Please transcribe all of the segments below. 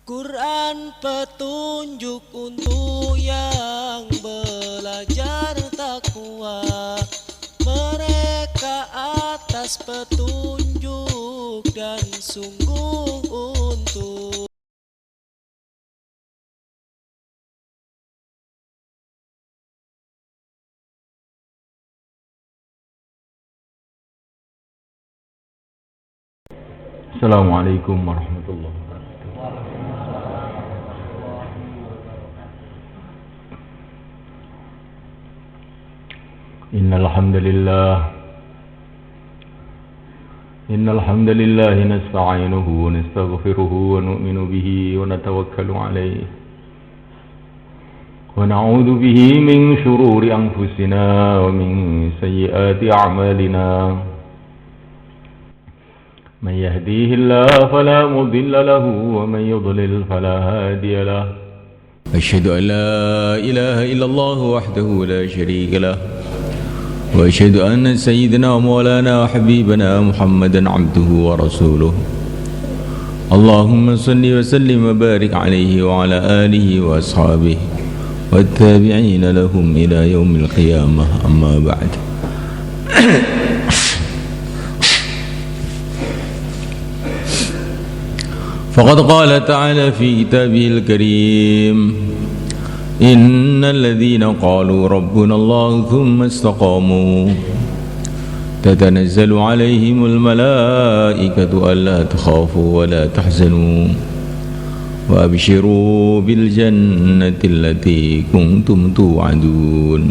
Quran petunjuk untuk yang belajar takwa. Mereka atas petunjuk dan sungguh untuk Assalamualaikum warahmatullahi wabarakatuh. Innal hamdalillah nasta'inuhu wa nastaghfiruhu wa nu'minu bihi wa natawakkalu alayhi wa na'udzu bihi min shururi anfusina wa min sayyiati a'malina. من يهديه الله فلا مضل له ومن يضلل فلا هادي له أشهد أن لا إله إلا الله وحده لا شريك له وأشهد أن سيدنا ومولانا وحبيبنا محمدا عبده ورسوله اللهم صل وسلم وبارك عليه وعلى آله وأصحابه والتابعين لهم إلى يوم القيامة أما بعد. فقد قال تعالى في كتابه الكريم إن الذين قالوا ربنا الله ثم استقاموا تتنزل عليهم الملائكة ألا تخافوا ولا تحزنوا وأبشروا بالجنة التي كنتم توعدون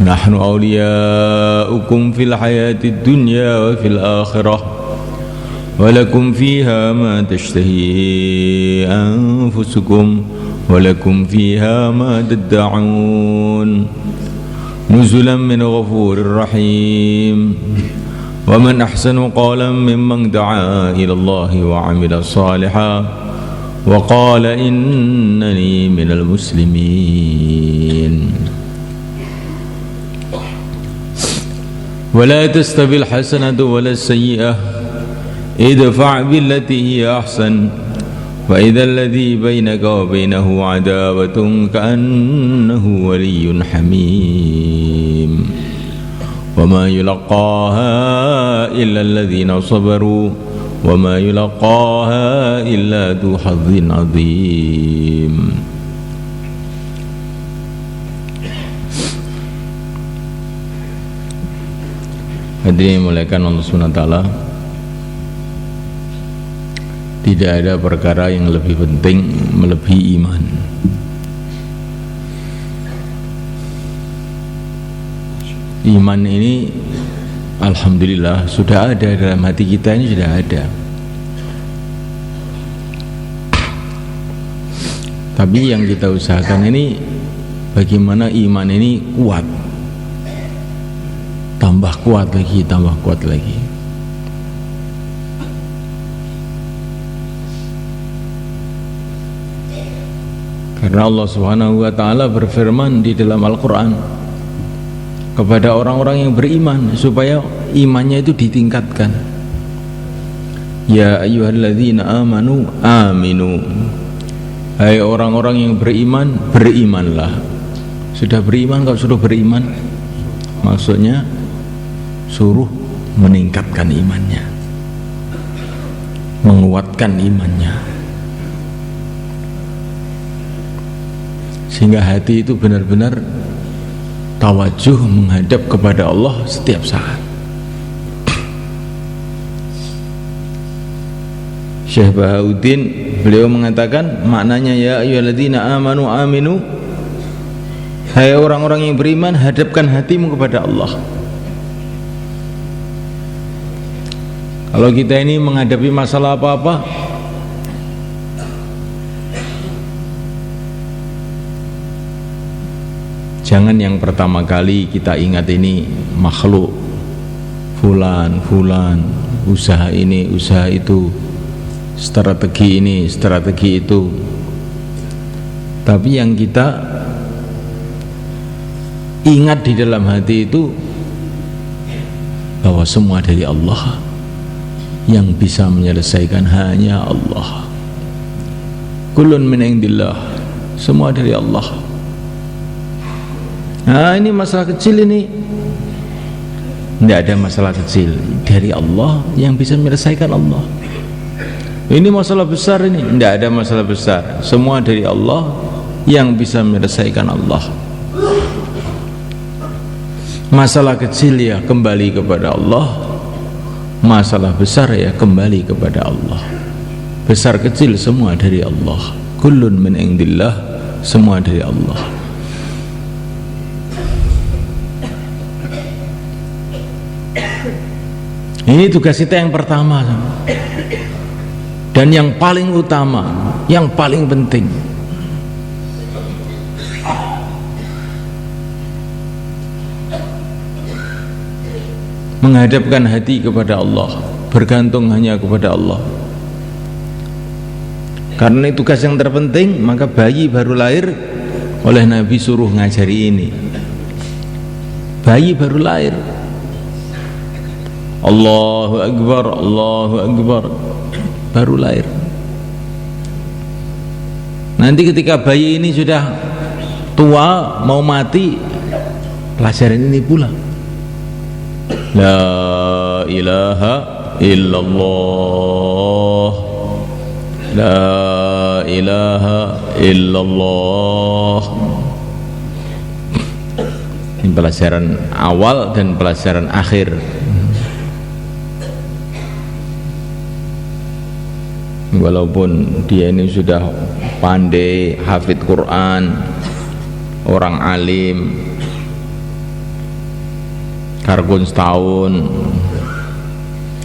نحن أولياؤكم في الحياة الدنيا وفي الآخرة ولكم فيها ما تشتهي أنفسكم ولكم فيها ما تدعون نزلا من غفور رحيم ومن أحسن قولا ممن دعا إلى الله وعمل صالحا وقال إنني من المسلمين ولا تستوي الحسنة ولا السيئة ادفع بالتي هي أحسن فإذا الذي بينك وبينه عداوة كأنه ولي حميم وما يلقاها إلا الذين صبروا وما يلقاها إلا ذو حظ عظيم. Hadirin muliakan Allah Subhanahu wa taala, tidak ada perkara yang lebih penting melebihi iman. Iman ini alhamdulillah sudah ada dalam hati kita, ini sudah ada. Tapi yang kita usahakan ini bagaimana iman ini kuat, tambah kuat lagi, tambah kuat lagi. Karena Allah Subhanahu wa taala berfirman di dalam Al-Qur'an kepada orang-orang yang beriman supaya imannya itu ditingkatkan. Ya ayyuhalladzina amanu aminu. Hai orang-orang yang beriman, berimanlah. Sudah beriman, kalau suruh beriman maksudnya suruh meningkatkan imannya, menguatkan imannya, sehingga hati itu benar-benar tawajuh menghadap kepada Allah setiap saat. Syekh Bahauddin beliau mengatakan maknanya ya ayyuhalladzina amanu aminu, hai orang-orang yang beriman, hadapkan hatimu kepada Allah. Kalau kita ini menghadapi masalah apa-apa, jangan yang pertama kali kita ingat ini makhluk, fulan, usaha ini, usaha itu, strategi ini, strategi itu. Tapi yang kita ingat di dalam hati itu bahwa semua dari Allah, yang bisa menyelesaikan hanya Allah. Kullun min indillah, semua dari Allah. Nah, ini masalah kecil ini. Tidak ada masalah kecil, dari Allah yang bisa menyelesaikan Allah. Ini masalah besar ini, tidak ada masalah besar, semua dari Allah yang bisa menyelesaikan Allah. Masalah kecil ya kembali kepada Allah, masalah besar ya kembali kepada Allah. Besar kecil semua dari Allah. Kullun min indillah, semua dari Allah. Ini tugas kita yang pertama dan yang paling utama, yang paling penting. Menghadapkan hati kepada Allah, bergantung hanya kepada Allah. Karena ini tugas yang terpenting, maka bayi baru lahir oleh Nabi suruh ngajari ini. Bayi baru lahir, Allahu Akbar, Allahu Akbar, baru lahir. Nanti ketika bayi ini sudah tua, mau mati, pelajaran ini pula. La ilaha illallah, la ilaha illallah. Ini pelajaran awal dan pelajaran akhir. Walaupun dia ini sudah pandai, hafidh Quran, orang alim, kargun setahun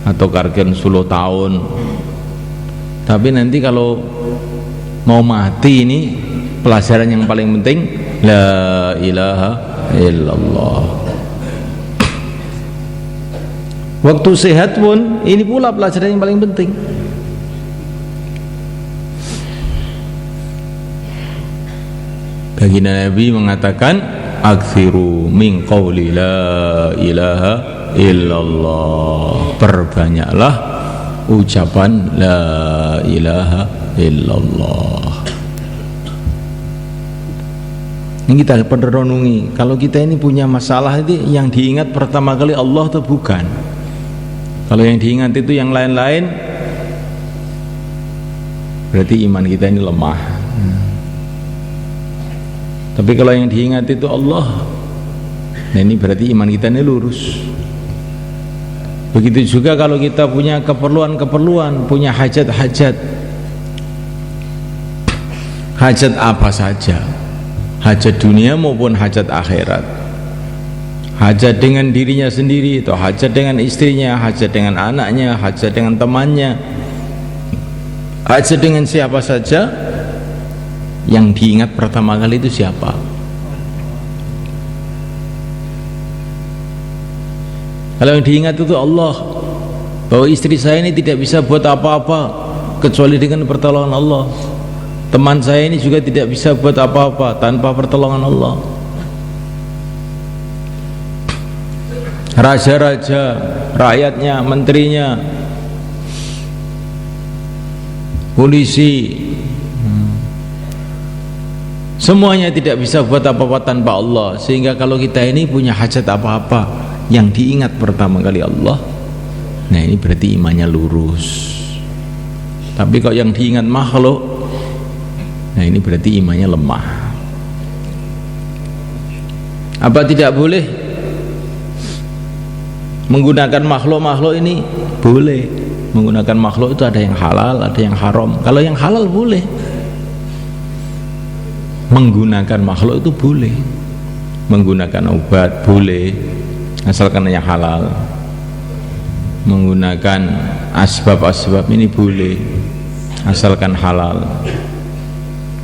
atau kargun 10 tahun, tapi nanti kalau mau mati ini pelajaran yang paling penting la ilaha illallah. Waktu sehat pun ini pula pelajaran yang paling penting. Baginda Nabi mengatakan aktsiru min qawli la ilaha illallah, perbanyaklah ucapan la ilaha illallah. Ini kita perlu renungi, kalau kita ini punya masalah itu yang diingat pertama kali Allah atau bukan? Kalau yang diingat itu yang lain-lain, berarti iman kita ini lemah. Tapi kalau yang diingat itu Allah, nah ini berarti iman kita ini lurus. Begitu juga kalau kita punya keperluan-keperluan, punya hajat-hajat, hajat apa saja, hajat dunia maupun hajat akhirat, hajat dengan dirinya sendiri atau hajat dengan istrinya, hajat dengan anaknya, hajat dengan temannya, hajat dengan siapa saja, yang diingat pertama kali itu siapa? Kalau yang diingat itu Allah, bahwa istri saya ini tidak bisa buat apa-apa kecuali dengan pertolongan Allah, teman saya ini juga tidak bisa buat apa-apa tanpa pertolongan Allah. Raja-raja, rakyatnya, menterinya, polisi, semuanya tidak bisa buat apa-apa tanpa Allah. Sehingga kalau kita ini punya hajat apa-apa, yang diingat pertama kali Allah, nah ini berarti imannya lurus. Tapi kalau yang diingat makhluk, nah ini berarti imannya lemah. Apa tidak boleh menggunakan makhluk-makhluk ini? Boleh. Menggunakan makhluk itu ada yang halal, ada yang haram. Kalau yang halal boleh, menggunakan makhluk itu boleh, menggunakan obat boleh asalkan yang halal, menggunakan asbab-asbab ini boleh asalkan halal.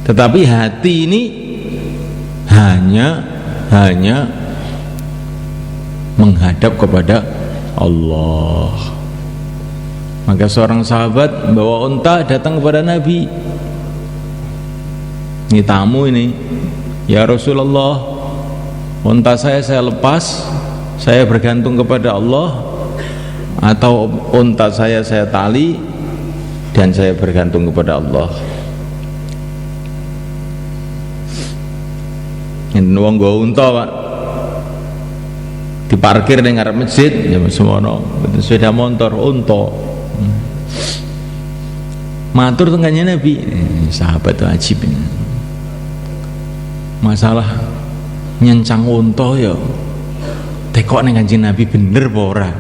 Tetapi hati ini hanya menghadap kepada Allah. Maka seorang sahabat bawa unta datang kepada Nabi. Ini tamu ini, ya Rasulullah, unta saya lepas, saya bergantung kepada Allah, atau unta saya tali dan saya bergantung kepada Allah. Yen wong nggo unta Pak diparkir ning ngarep masjid ya semono, mboten sepeda motor, unta. Matur tengahnya Nabi, sahabat itu ajib ini. Masalah nyencang unta ya tekok ning Kanjeng Nabi bener apa ora?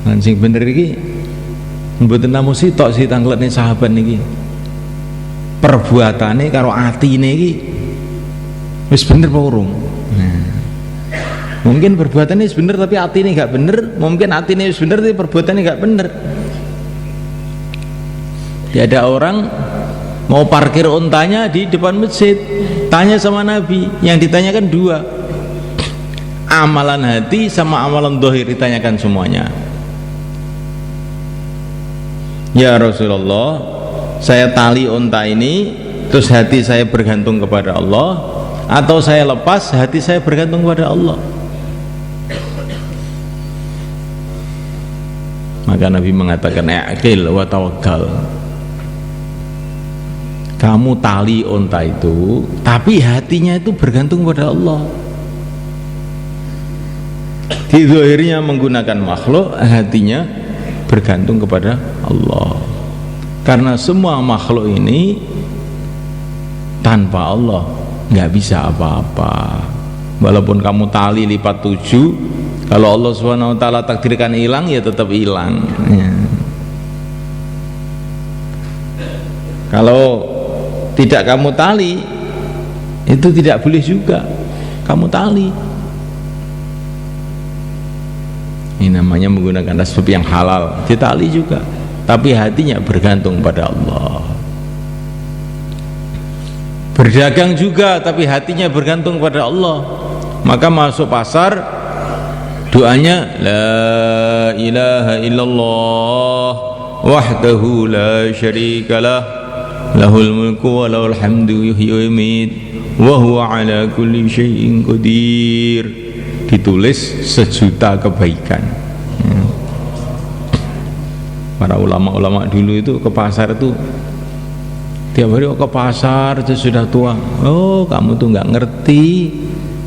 Lan sing bener iki mboten namung sitok sih tangletne sahabat niki. Perbuatane karo atine iki wis bener apa urung? Mungkin perbuatannya bener tapi atine gak bener, mungkin atine wis bener tapi perbuatannya gak bener. Ya ada orang mau parkir untanya di depan masjid, tanya sama Nabi, yang ditanyakan dua, amalan hati sama amalan dohir ditanyakan semuanya. Ya Rasulullah, saya tali unta ini terus hati saya bergantung kepada Allah, atau saya lepas hati saya bergantung kepada Allah? Maka Nabi mengatakan aqil wa tawakkal. Kamu tali unta itu tapi hatinya itu bergantung pada Allah. Di zahirnya menggunakan makhluk, hatinya bergantung kepada Allah. Karena semua makhluk ini tanpa Allah nggak bisa apa-apa. Walaupun kamu tali lipat 7, kalau Allah SWT takdirkan hilang ya tetap hilang ya. Kalau tidak kamu tali itu tidak boleh juga kamu tali. Ini namanya menggunakan asbab yang halal, ditali juga, tapi hatinya bergantung pada Allah. Berdagang juga tapi hatinya bergantung pada Allah. Maka masuk pasar doanya la ilaha illallah wahdahu la syarikalah lahul mulku wa lahul hamdu yuhyi wa yumiit wa huwa ala kulli syai'in qadir. Ditulis 1.000.000 kebaikan. Para ulama-ulama dulu itu ke pasar itu tiap hari ke pasar, itu sudah tua. Oh, kamu tuh nggak ngerti,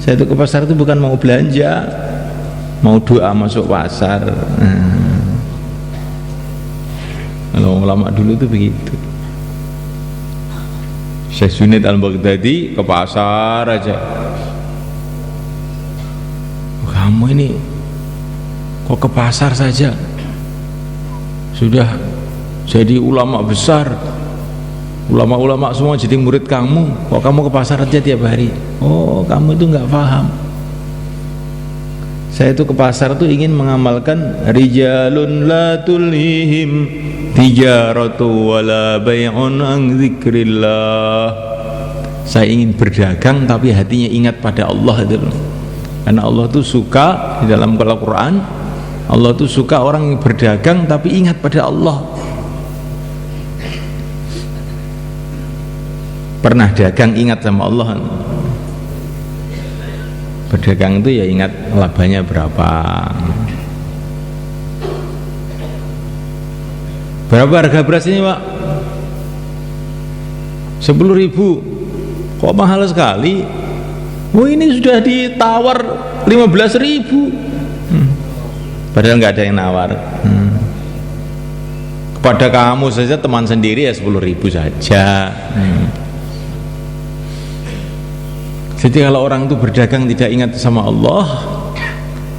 saya itu ke pasar itu bukan mau belanja, mau doa masuk pasar. Kalau ulama dulu itu begitu. Syekh Junaid Al-Baghdadi ke pasar aja. Kamu ini kok ke pasar saja, sudah jadi ulama besar, ulama-ulama semua jadi murid kamu, kok kamu ke pasar aja tiap hari? Oh, kamu itu nggak paham. Saya itu ke pasar tuh ingin mengamalkan rijalun la tulhihim tijaratu wala bai'un an dzikrillah. Saya ingin berdagang tapi hatinya ingat pada Allah itu. Karena Allah tuh suka di dalam Al-Quran, Allah tuh suka orang yang berdagang tapi ingat pada Allah. Pernah dagang ingat sama Allah? Berdagang itu ya ingat labanya berapa. Berapa harga beras ini Pak? 10.000. Kok mahal sekali? Oh, ini sudah ditawar 15.000. Padahal nggak ada yang nawar. Kepada kamu saja teman sendiri ya 10.000 saja. Jadi kalau orang itu berdagang tidak ingat sama Allah,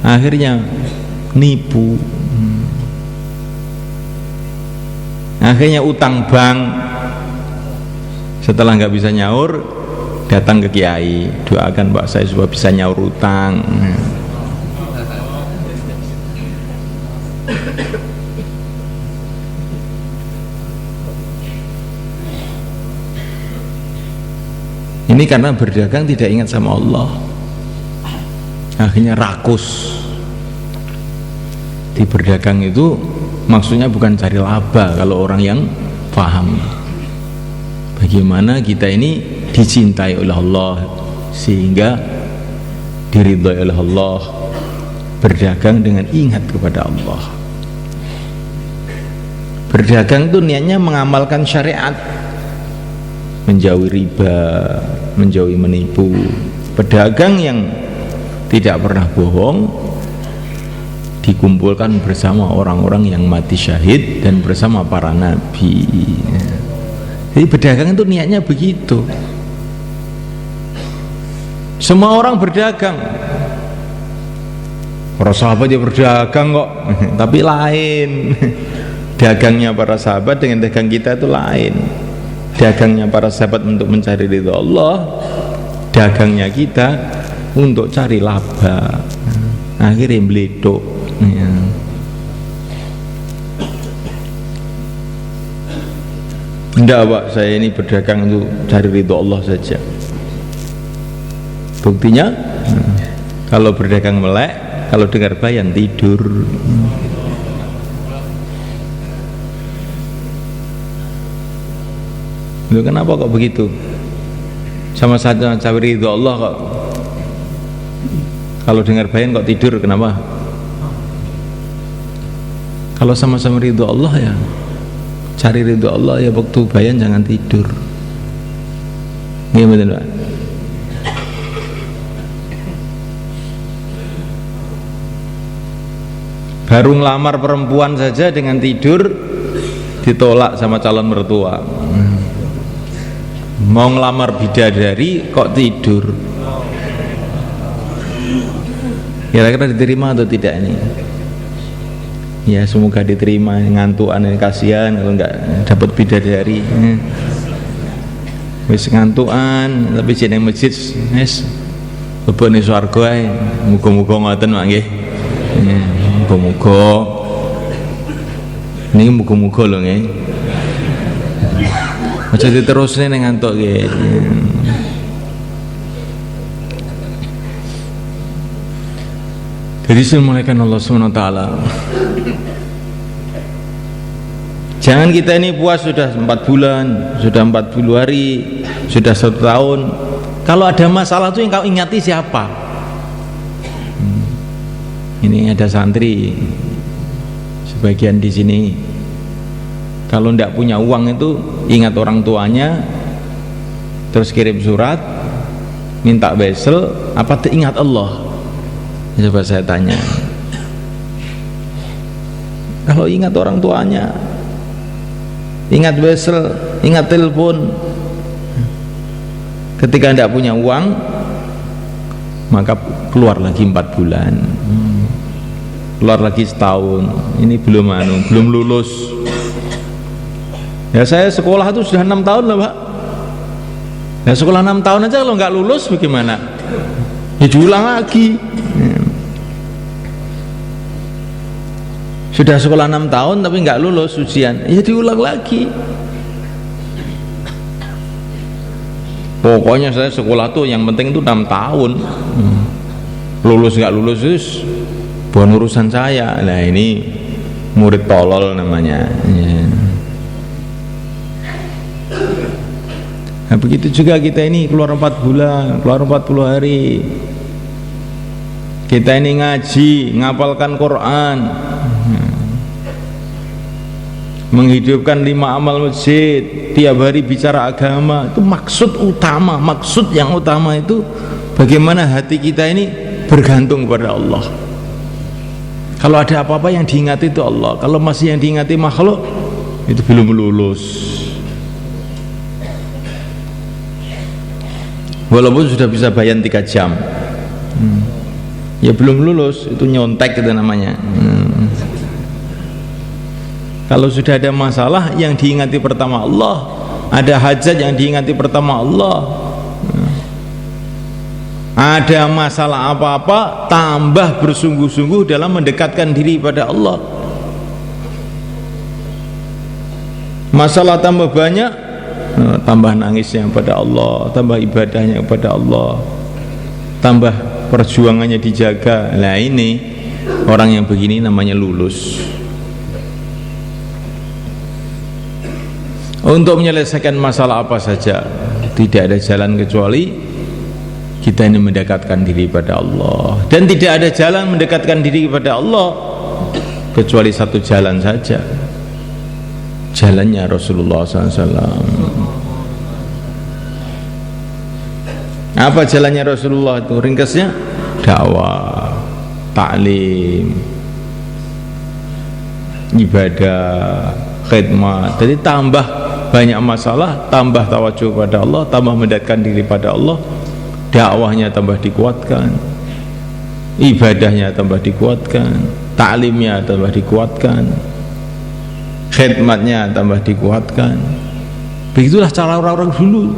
akhirnya nipu, akhirnya utang bank. Setelah nggak bisa nyaur, datang ke kiai, doakan Pak saya supaya bisa nyaur utang. Ini karena berdagang tidak ingat sama Allah, akhirnya rakus. Di berdagang itu maksudnya bukan cari laba kalau orang yang paham bagaimana kita ini dicintai oleh Allah sehingga diridhai oleh Allah. Berdagang dengan ingat kepada Allah. Berdagang itu niatnya mengamalkan syariat, menjauhi riba, menjauhi menipu. Pedagang yang tidak pernah bohong dikumpulkan bersama orang-orang yang mati syahid dan bersama para nabi. Jadi berdagang itu niatnya begitu. Semua orang berdagang. Para sahabat ya berdagang kok, tapi lain. Dagangnya para sahabat dengan dagang kita itu lain. Dagangnya para sahabat untuk mencari ridha Allah, dagangnya kita untuk cari laba. Akhirnya meleduk ya. Enggak Pak, saya ini berdagang untuk cari ridha Allah saja. Buktinya kalau berdagang melek, kalau dengar bayan tidur. Loh, kenapa kok begitu? Sama saja cari ridho Allah kok. Kalau dengar bayan kok tidur, kenapa? Kalau sama-sama ridho Allah ya cari ridho Allah, ya waktu bayan jangan tidur. Gimana Pak? Baru ngelamar perempuan saja dengan tidur ditolak sama calon mertua. Mau ngelamar bidadari kok tidur. Kira-kira diterima atau tidak ini? Ya semoga diterima. Ngantuan ini kasihan kalau nggak dapat bidadari. Wis ngantuan tapi jeneng masjid wis bebone swarga ae. Muga-muga ngoten Pak nggih. Muga-muga. Niki muga-muga lho nggih. Aja diterusne ning ngantuk nggih. Jadi dimulaikan Allah SWT. Jangan kita ini puas sudah 4 bulan, sudah 40 hari, sudah 1 tahun. Kalau ada masalah itu yang kau ingati siapa? Ini ada santri sebagian di sini. Kalau tidak punya uang itu ingat orang tuanya, terus kirim surat, minta wesel, apa ingat Allah? Coba saya tanya. Kalau ingat orang tuanya, ingat wesel, ingat telepon, ketika tidak punya uang, maka keluar lagi 4 bulan, keluar lagi setahun. Ini belum lulus. Ya saya sekolah itu sudah 6 tahun lah Pak. Ya sekolah 6 tahun aja kalau nggak lulus bagaimana? Ya diulang lagi. Sudah sekolah 6 tahun tapi nggak lulus ujian, ya diulang lagi. Pokoknya saya sekolah tuh yang penting itu 6 tahun. Lulus nggak lulus itu bukan urusan saya. Nah ini murid tolol namanya ya. Nah begitu juga kita ini keluar 4 bulan, keluar 40 hari, kita ini ngaji, ngapalkan Quran, menghidupkan 5 amal masjid, tiap hari bicara agama. Itu maksud utama, maksud yang utama itu bagaimana hati kita ini bergantung kepada Allah. Kalau ada apa-apa yang diingati itu Allah, kalau masih yang diingati makhluk itu belum lulus. Walaupun sudah bisa bayan 3 jam, ya belum lulus, itu nyontek itu namanya. Kalau sudah ada masalah yang diingati pertama Allah, ada hajat yang diingati pertama Allah, ada masalah apa-apa tambah bersungguh-sungguh dalam mendekatkan diri pada Allah. Masalah tambah banyak, tambah nangisnya pada Allah, tambah ibadahnya kepada Allah, tambah perjuangannya dijaga. Nah ini orang yang begini namanya lulus. Untuk menyelesaikan masalah apa saja tidak ada jalan kecuali kita ini mendekatkan diri pada Allah, dan tidak ada jalan mendekatkan diri kepada Allah kecuali satu jalan saja, jalannya Rasulullah SAW. Apa jalannya Rasulullah itu? Ringkasnya dakwah, taklim, ibadah, khidmat. Jadi tambah banyak masalah, tambah tawajuh pada Allah, tambah mendekatkan diri pada Allah, dakwahnya tambah dikuatkan, ibadahnya tambah dikuatkan, taklimnya tambah dikuatkan, khidmatnya tambah dikuatkan. Begitulah cara orang-orang dulu,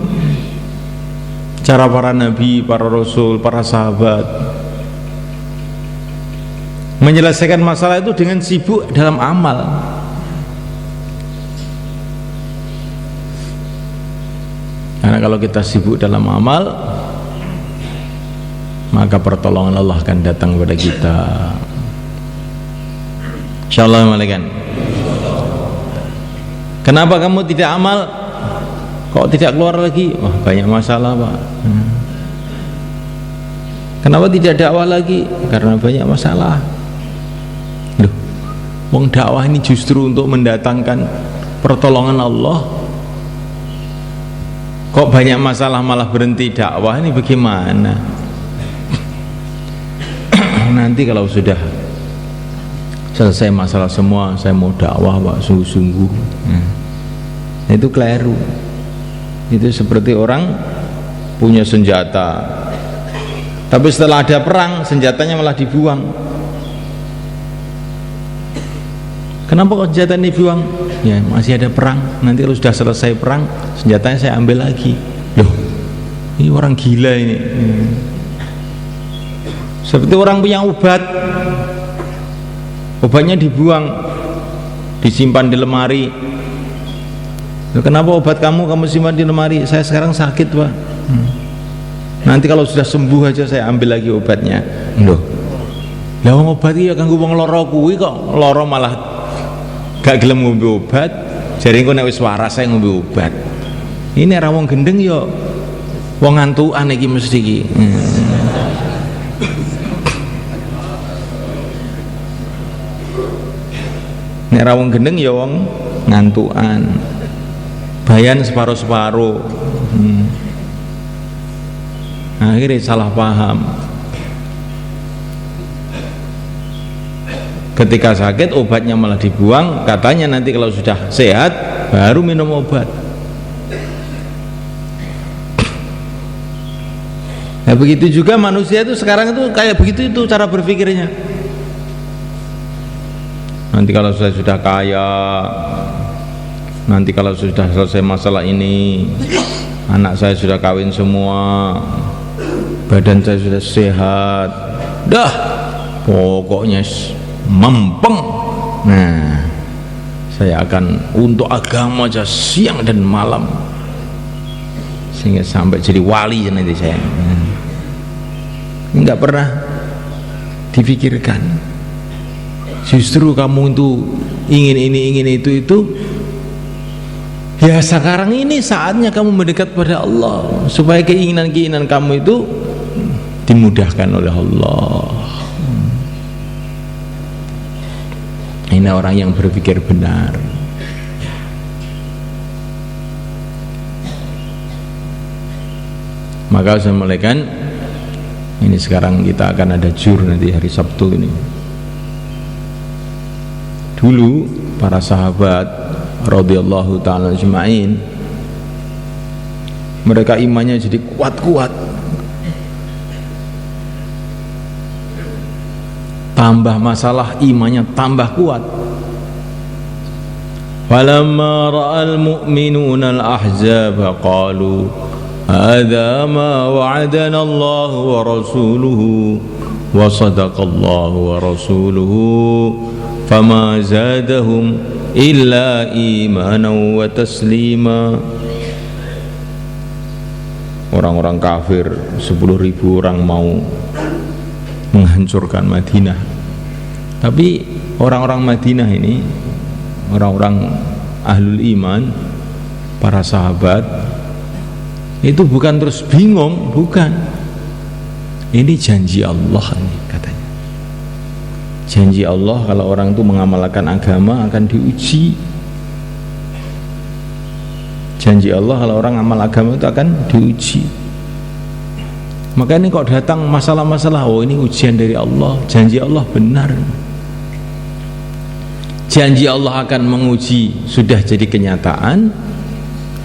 cara para nabi, para rasul, para sahabat menyelesaikan masalah itu dengan sibuk dalam amal. Karena kalau kita sibuk dalam amal, maka pertolongan Allah akan datang kepada kita. Insyaallah. Kenapa kamu tidak amal? Kok tidak keluar lagi? Wah, banyak masalah, Pak. Kenapa tidak dakwah lagi? Karena banyak masalah. Loh, wong dakwah ini justru untuk mendatangkan pertolongan Allah. Kok banyak masalah malah berhenti dakwah, ini bagaimana? Nanti kalau sudah selesai masalah semua, saya mau dakwah, Pak, sungguh-sungguh. Itu keliru. Itu seperti orang punya senjata, tapi setelah ada perang senjatanya malah dibuang. Kenapa kok senjata ini dibuang? Ya masih ada perang, nanti kalau sudah selesai perang senjatanya saya ambil lagi. Loh, ini orang gila ini. Seperti orang punya obat, obatnya dibuang, disimpan di lemari. Kenapa obat kamu simpan di lemari? Saya sekarang sakit, Pak. Nanti kalau sudah sembuh aja saya ambil lagi obatnya. Loh, lah obat iki ya kanggo wong lara kuwi kok lara malah gak gelem ngombe obat. Jare engko nek wis waras saya ngombe obat. Ini ra wong gendeng ya wong ngantukan iki mesti iki. Nek ra wong gendeng ya wong ngantukan. Bayan separuh-separuh. Akhirnya salah paham. Ketika sakit obatnya malah dibuang, katanya nanti kalau sudah sehat baru minum obat. Nah begitu juga manusia itu sekarang itu kayak begitu, itu cara berpikirnya. Nanti kalau saya sudah kaya, nanti kalau sudah selesai masalah ini, anak saya sudah kawin semua, badan saya sudah sehat, dah pokoknya mempeng. Nah, saya akan untuk agama aja siang dan malam sehingga sampai jadi wali nanti saya. Enggak pernah dipikirkan. Justru kamu itu ingin ini, ingin itu. Ya sekarang ini saatnya kamu mendekat pada Allah supaya keinginan-keinginan kamu itu dimudahkan oleh Allah. Ini orang yang berpikir benar. Maka saya mulaikan ini sekarang kita akan ada jur nanti hari Sabtu ini. Dulu para sahabat radhiyallahu ta'ala ajma'in, mereka imannya jadi kuat-kuat, tambah masalah imannya tambah kuat. Falamma ra'al mu'minuna al-ahzaba qalu hadza ma wa'adana Allah wa rasuluhu wa sadaqa Allah wa rasuluhu fama zadahum illa imanan wa taslima. Orang-orang kafir 10.000 orang mau menghancurkan Madinah, tapi orang-orang Madinah ini, orang-orang ahlul iman, para sahabat itu bukan terus bingung, bukan, ini janji Allah nih katanya. Janji Allah kalau orang itu mengamalkan agama akan diuji. Janji Allah kalau orang amal agama itu akan diuji. Maka ini kok datang masalah-masalah, oh ini ujian dari Allah, janji Allah benar. Janji Allah akan menguji sudah jadi kenyataan,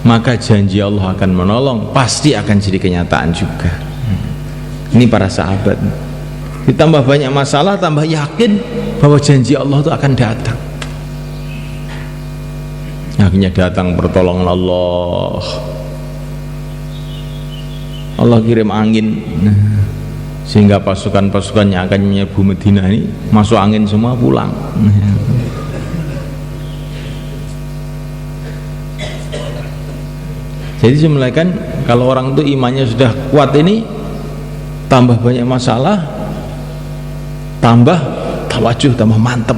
maka janji Allah akan menolong pasti akan jadi kenyataan juga. Ini para sahabat, ditambah banyak masalah tambah yakin bahwa janji Allah itu akan datang. Akhirnya datang pertolongan Allah. Allah kirim angin sehingga pasukan-pasukan yang akan menyerbu Madinah ini masuk angin semua pulang. Jadi semulaikan kalau orang itu imannya sudah kuat ini, tambah banyak masalah, tambah tawajuh, tambah mantep.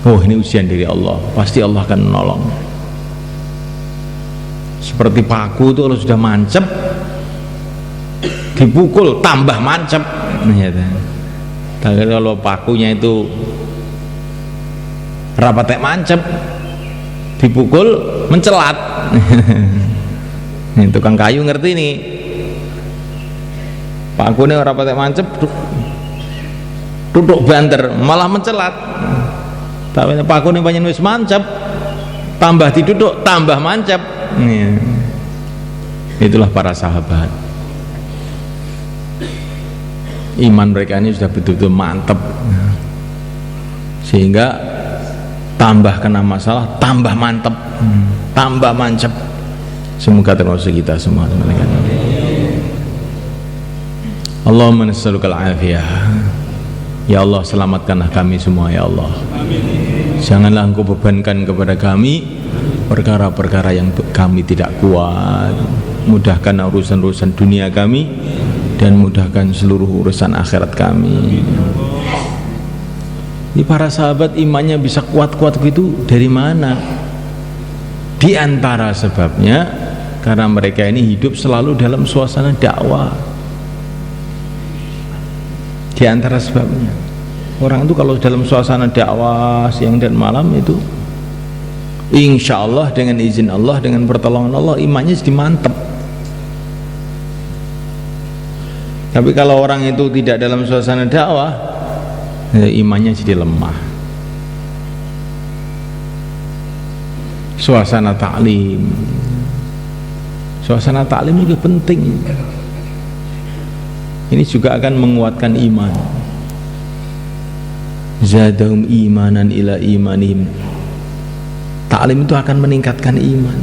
Oh ini ujian dari Allah, pasti Allah akan menolong. Seperti paku itu kalau sudah mancep, dipukul tambah mancep. Tapi kalau pakunya itu rapatek mancep, dipukul mencelat. Ini tukang kayu ngerti nih, pakunya rapatek mancep, duduk banter malah mencelat. Tapi pakunya banyak wis mancep, tambah diduduk tambah mancep. Itulah para sahabat, iman mereka ini sudah betul-betul mantap, sehingga tambah kena masalah tambah mantap, tambah mancep. Semoga termasuk kita semua. Allahumma nas'alukal afiyah. Ya Allah, selamatkanlah kami semua ya Allah. Janganlah Engkau bebankan kepada kami perkara-perkara yang kami tidak kuat. Mudahkan urusan-urusan dunia kami dan mudahkan seluruh urusan akhirat kami. Ini para sahabat imannya bisa kuat-kuat begitu dari mana? Di antara sebabnya karena mereka ini hidup selalu dalam suasana dakwah. Di antara sebabnya, orang itu kalau dalam suasana dakwah siang dan malam itu, insya Allah dengan izin Allah, dengan pertolongan Allah, imannya jadi mantap. Tapi kalau orang itu tidak dalam suasana dakwah, ya imannya jadi lemah. Suasana taklim, suasana taklim juga penting. Ini juga akan menguatkan iman. Zadahum imanan ila imanihim. Taklim itu akan meningkatkan iman.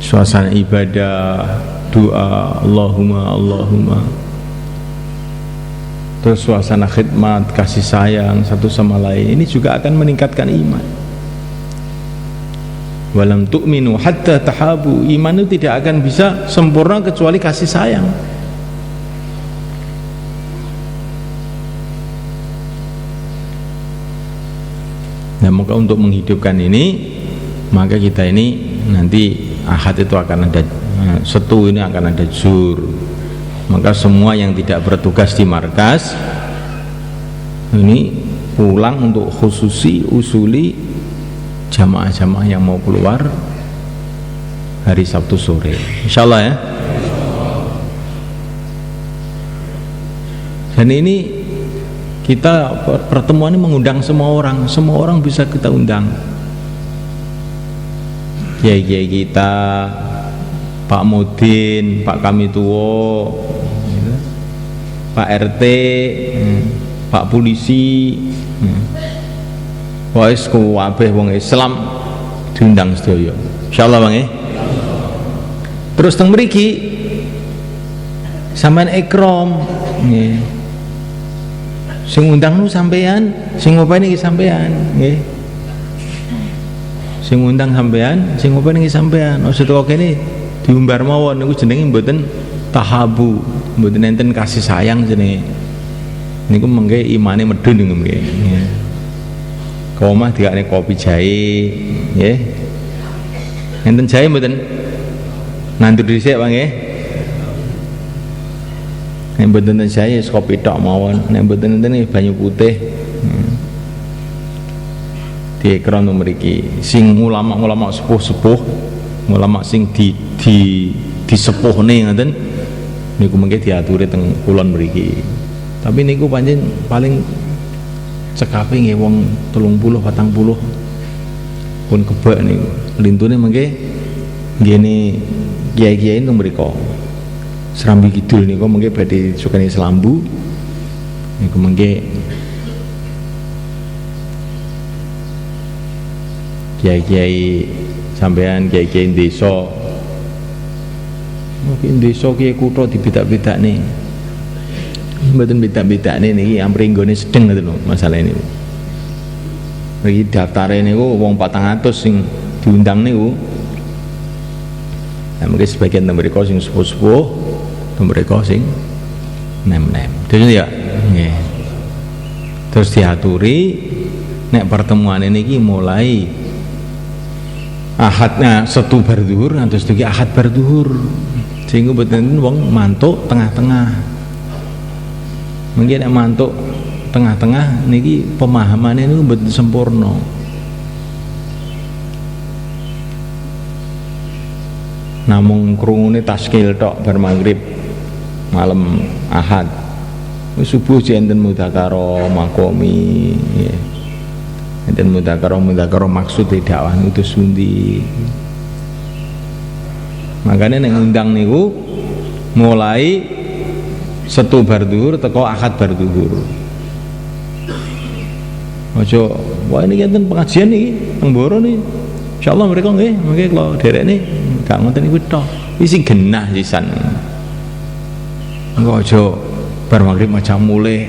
Suasana ibadah, doa, Allahumma Allahumma. Terus suasana khidmat, kasih sayang satu sama lain, ini juga akan meningkatkan iman. Walam tu'minu hatta tahabu. Iman itu tidak akan bisa sempurna kecuali kasih sayang. Nah, maka untuk menghidupkan ini, maka kita ini nanti Ahad itu akan ada Setu, ini akan ada Zuhur. Maka semua yang tidak bertugas di markas ini pulang untuk khususi usuli jamaah-jamaah yang mau keluar hari Sabtu sore, insyaallah ya. Dan ini kita pertemuan ini mengundang semua orang bisa kita undang. Kiai-kiai kita, Pak Mudin, Pak Kamituwo, Pak RT, Pak Polisi, wis kabeh wong Islam diundang sedaya. Insyaallah Bang ya. Terus teng mriki sampean ikram nggih. Sing undang nu sampean, sing ngopeni iki sampean nggih. Sing undang sampean, sing ngopeni iki sampean. Aja teko kene diumbar mawon niku jenenge mboten tahabu, mboten enten kasih sayang jenenge. Niku mengke imane medun niku nggih. Omah dikane kopi jahe nggih. Enten jahe mboten? Nandur dhisik Bang nggih. Nek mboten enten jahe kopi tok mawon, nek mboten enten banyu putih. Diekron mriki sing ulama-ulama sepuh-sepuh, ulama sing disepuhne ngoten niku mengke diaturi teng kulon mriki. Tapi niku pancen paling cekape nggih wong 30 40 pun kebak niku. Lintune mengke nggene kiai-kiai teng mriko. Serambi Kidul niku mengke badhe sukani selambu. Niku mengke kiai-kiai sampean kiai-kiai desa. Mungkin desa kiai kutha dibedak-bedakne. Mboten bedak-bedakne niki ampre nggone sedeng ngoten lho masalah ini. Iki daftare niku wong 400 sing diundang niku. Nah, mungkin sebagian teng mriko sing sepuh-sepuh, teng mriko sing nem-nem. Terus ya nggih. Terus diaturi nek pertemuan niki mulai Ahadnya Setu bar zuhur ngantos dugi Ahad bar zuhur. Sehingga betul wong mantuk tengah-tengah. Mungkin nek mantuk tengah-tengah niki pemahamannya niku mboten sempurna. Namung krungune taskil tok bar maghrib malam Ahad. Wis subuh enten mudzakarah makomi. Enten mudzakarah maksud dakwah itu sundi. Makanya nek ngundang niku mulai Setu bar zuhur teko Ahad bar zuhur. Ojo, wah ini enten pengajian niki teng Boro niki. Insyaallah mereka nggih, mengke kula derekne gak ngoten niku tok. Isi genah sisan. Engko aja bar magrib macam mulai.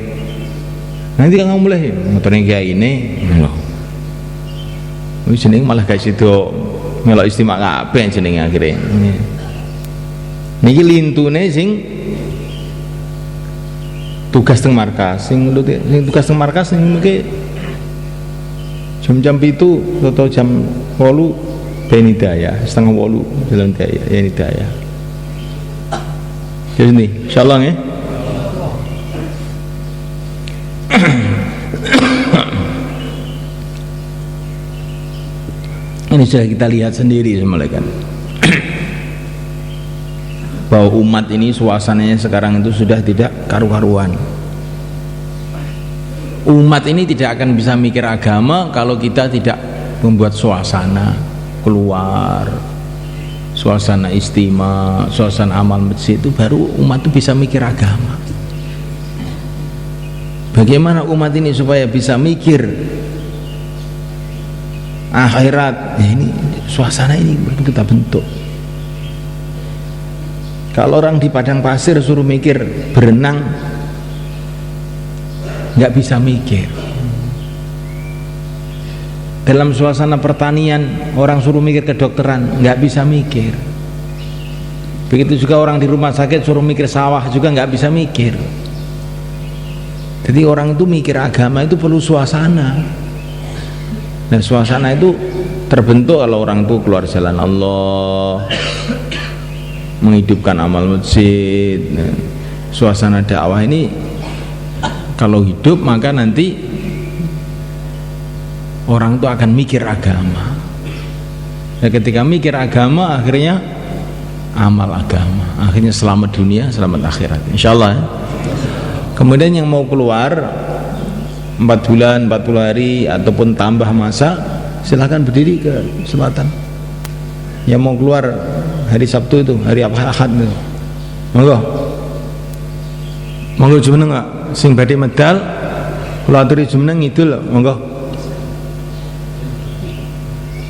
Nanti kan mulai motone kiai ini lho. Wis jeneng malah gak sido melok istimak kabeh jenenge akhire. Niki lintune sing tugas teng markas, sing tugas teng markas sing mengke jam-jam itu atau jam 8 ben hidayah, setengah 8 dalam hidayah. Jadi ini insyaallah nggih. Ini sudah kita lihat sendiri semalakan bahwa umat ini suasananya sekarang itu sudah tidak karu-karuan. Umat ini tidak akan bisa mikir agama kalau kita tidak membuat suasana keluar, suasana istima, suasana amal masjid, itu baru umat itu bisa mikir agama. Bagaimana umat ini supaya bisa mikir akhirat? Ya ini suasana ini kita bentuk. Kalau orang di padang pasir suruh mikir berenang, nggak bisa mikir. Dalam suasana pertanian orang suruh mikir kedokteran, nggak bisa mikir. Begitu juga orang di rumah sakit suruh mikir sawah juga nggak bisa mikir. Jadi orang itu mikir agama itu perlu suasana. Dan suasana itu terbentuk kalau orang itu keluar jalan Allah, menghidupkan amal masjid. Suasana dakwah ini kalau hidup maka nanti orang itu akan mikir agama. Dan ketika mikir agama akhirnya amal agama, akhirnya selamat dunia selamat akhirat insyaallah ya. Kemudian yang mau keluar 4 bulan 40 hari ataupun tambah masa silahkan berdiri ke selatan. Yang mau keluar hari Sabtu itu hari Ahad itu monggo jumeneng enggak sing badhe medal kula aturi jumeneng ngidul monggo.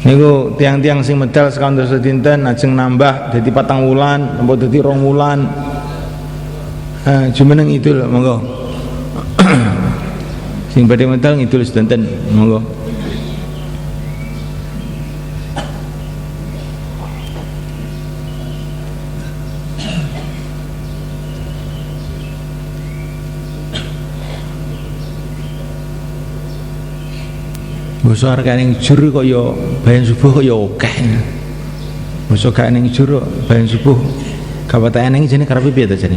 Niku tiang-tiang sing medal sekawan dosa dinten ajeng nambah dadi 4 wulan apa dadi 2 wulan. Jumeneng ngidul monggo. Sing badhe medal ngidul sedanten monggo. Basa arek ning jur kok ya bayan subuh kok ya akeh. Basa gak ning jur bayan subuh kawatean ning jene karepe piye ta jane?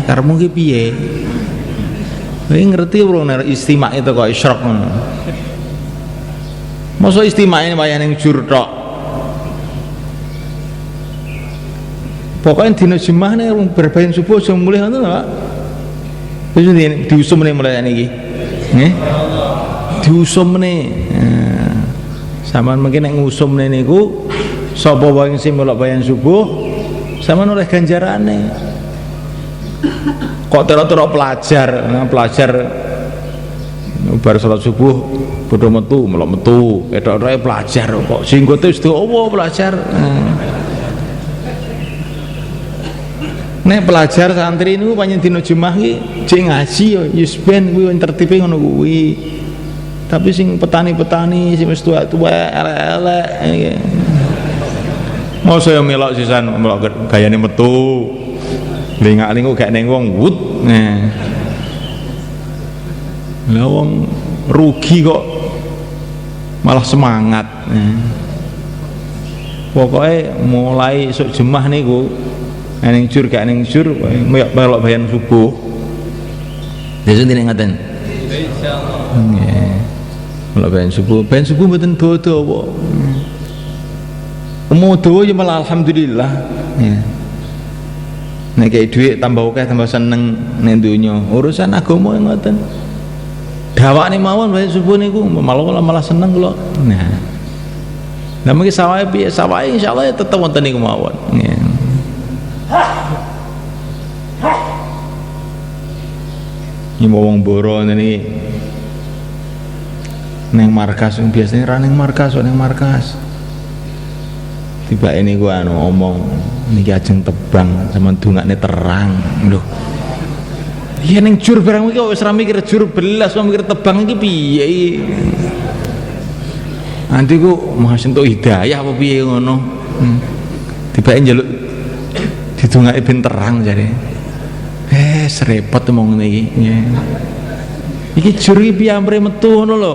Karepmu ki piye? Kowe ngerti ora nek istimak itu kok isyrok ngono. Masa istimak ini bayan ning jur tok. Pokoknya dina Jumat nih berbayan subuh aja mulai ngoten Pak. Wis diusum meneh mulai niki. Nggih. Diusum meneh. Sampeyan mungkin nek ngusum meneh niku sapa wae sing melok bayan subuh sampeyan oleh ganjarane. Kok tera-tera pelajar bar salat subuh padha metu melok metu ketok-ketoke pelajar kok jenggote wis dawa pelajar. Nek pelajar santri niku panjen dina Jumat iki jek ngaji ya wis ben kuwi tertipe ngono kuwi. Tapi sing petani-petani sing wis tuwa-tuwa elek-elek iki. Mau saya melok sisan melok gayane metu. Lingak-linguk gak ning wong wut. Lah wong rugi kok malah semangat. Pokoknya mulai esuk Jumat niku ning jur gak ning jur melok bayan subuh. Desa dene ngaten. Insyaallah. Nggih. Melok bayan subuh mboten dawa-dawa. Mau dawa ya malah alhamdulillah. Nggih. Nek kaya dhuwit tambah akeh tambah seneng ning donya. Urusan agama ngoten. Dawakne mawon bayan subuh niku malah seneng kula. Nah. Lah mengki sawahe piye? Sawahe insyaallah tetep wonten niku mawon. Nggih. Ini wong boro ini neng markas biasanya ra neng markas tiba ini gua omong niki ajeng tebang sama dungakne terang lho iya neng jur barang iki wis ra mikir jur belas mikir tebang iki piye nanti ku mau sentuh hidayah apa piye ngono tiba njaluk didungake ben terang jare serepot ngomong iki. Iki jur iki piye metu ngono lho.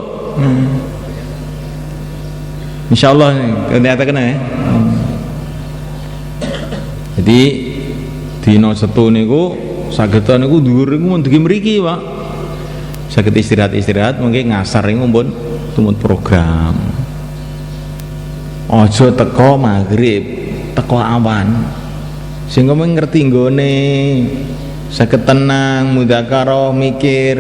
Insyaallah nyataken ya. Jadi dina Setu niku saged niku dhuwur niku mun dugi mriki, Pak. Saged istirahat mungkin ngasar niku pun tumut program. Aja teko maghrib, teko awan. Sehingga ngerti nggone saged tenang, mudzakarah, mikir.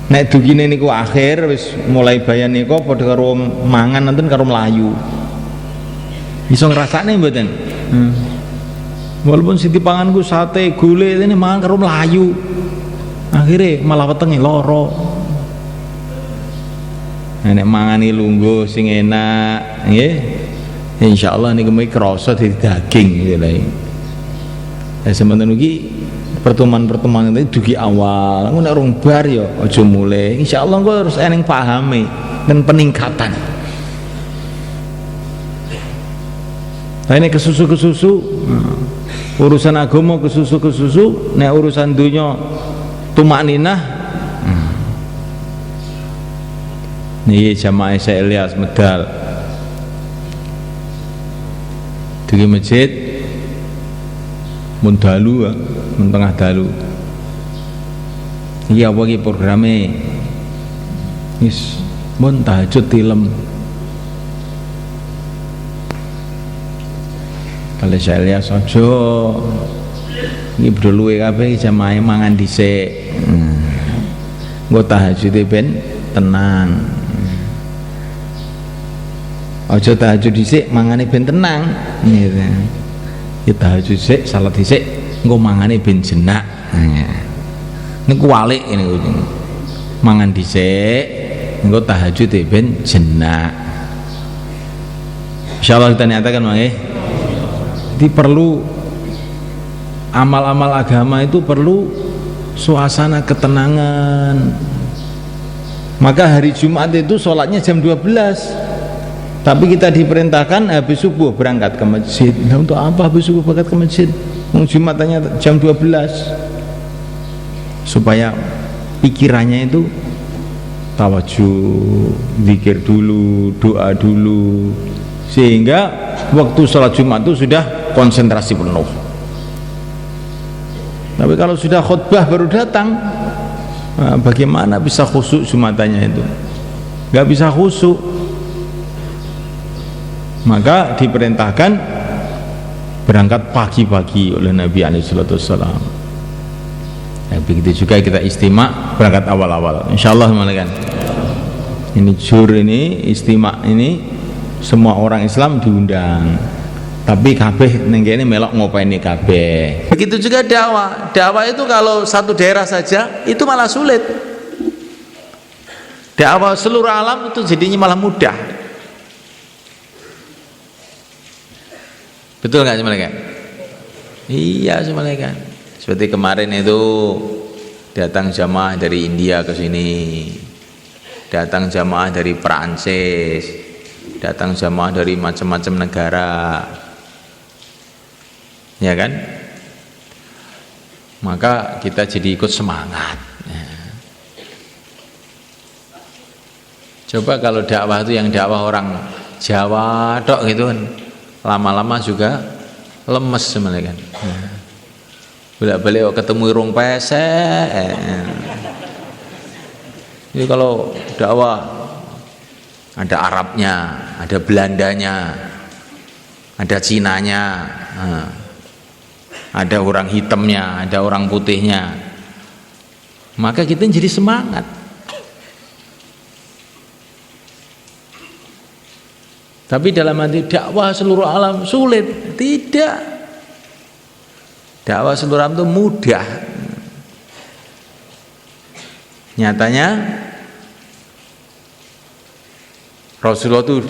Nek dugine niku akhir wis mulai bayan niku padha karo mangan nonton karo mlayu. Iso ngrasakne mboten? Walaupun siti panganku sate, gule ini mangan karo mlayu. Akhire malah wetenge lara. Nek mangani lungguh sing enak, nggih. Insyaallah niku mesti krasa dadi daging gitu lho. Sementara iki pertemuan itu dugi awal, ngono nek rong bar ya aja mulai. Insyaallah engko harus eneng pahami dan peningkatan. Nah ini kesusu urusan agama kesusu nek urusan dunia tumakninah. Niki jamaah Syekh Ilyas medal di masjid mun dalu mun tengah dalu iki apa iki programe wis mun tahajud tilem kali saya lihat aja iki bro luwe kabeh jamaah mangan dhisik nggo tahajud ben tenang aja tahajud dhisik mangane ben tenang gitu. Ya tahajud dhisik salat dhisik engko mangane ben jenak. Niku walik niku. Mangan dhisik engko tahajud ben jenak. Insyaallah kita nyatakan mangke. Jadi perlu amal-amal agama itu perlu suasana ketenangan. Maka hari Jumat itu sholatnya jam 12. Tapi kita diperintahkan habis subuh berangkat ke masjid. Nah, untuk apa habis subuh berangkat ke masjid? Jumatannya jam 12 supaya pikirannya itu tawajuh, zikir dulu, doa dulu, sehingga waktu sholat Jumat itu sudah konsentrasi penuh. Tapi kalau sudah khutbah baru datang, nah, bagaimana bisa khusyuk Jumatannya itu? Gak bisa khusyuk. Maka diperintahkan berangkat pagi-pagi oleh Nabi SAW. Begitu juga kita istimak berangkat awal-awal. Insyaallah malakan. Ini jur ini istimak ini semua orang Islam diundang. Tapi kabeh ning kene melok ngopeni kabeh. Begitu juga dakwah. Dakwah itu kalau satu daerah saja itu malah sulit. Dakwah seluruh alam itu jadinya malah mudah. Betul nggak Semalaikan? Iya Semalaikan. Seperti kemarin itu datang jamaah dari India ke sini, datang jamaah dari Perancis, datang jamaah dari macam-macam negara, ya kan? Maka kita jadi ikut semangat. Coba kalau dakwah itu yang dakwah orang Jawa tok gitu kan, lama-lama juga lemes sebenarnya kan. Bolak-balik ketemu irung pesek. Jadi kalau dakwah ada Arabnya, ada Belandanya, ada Cinanya, ada orang hitamnya, ada orang putihnya, maka kita jadi semangat. Tapi dalam arti dakwah seluruh alam sulit, tidak. Dakwah seluruh alam itu mudah. Nyatanya Rasulullah itu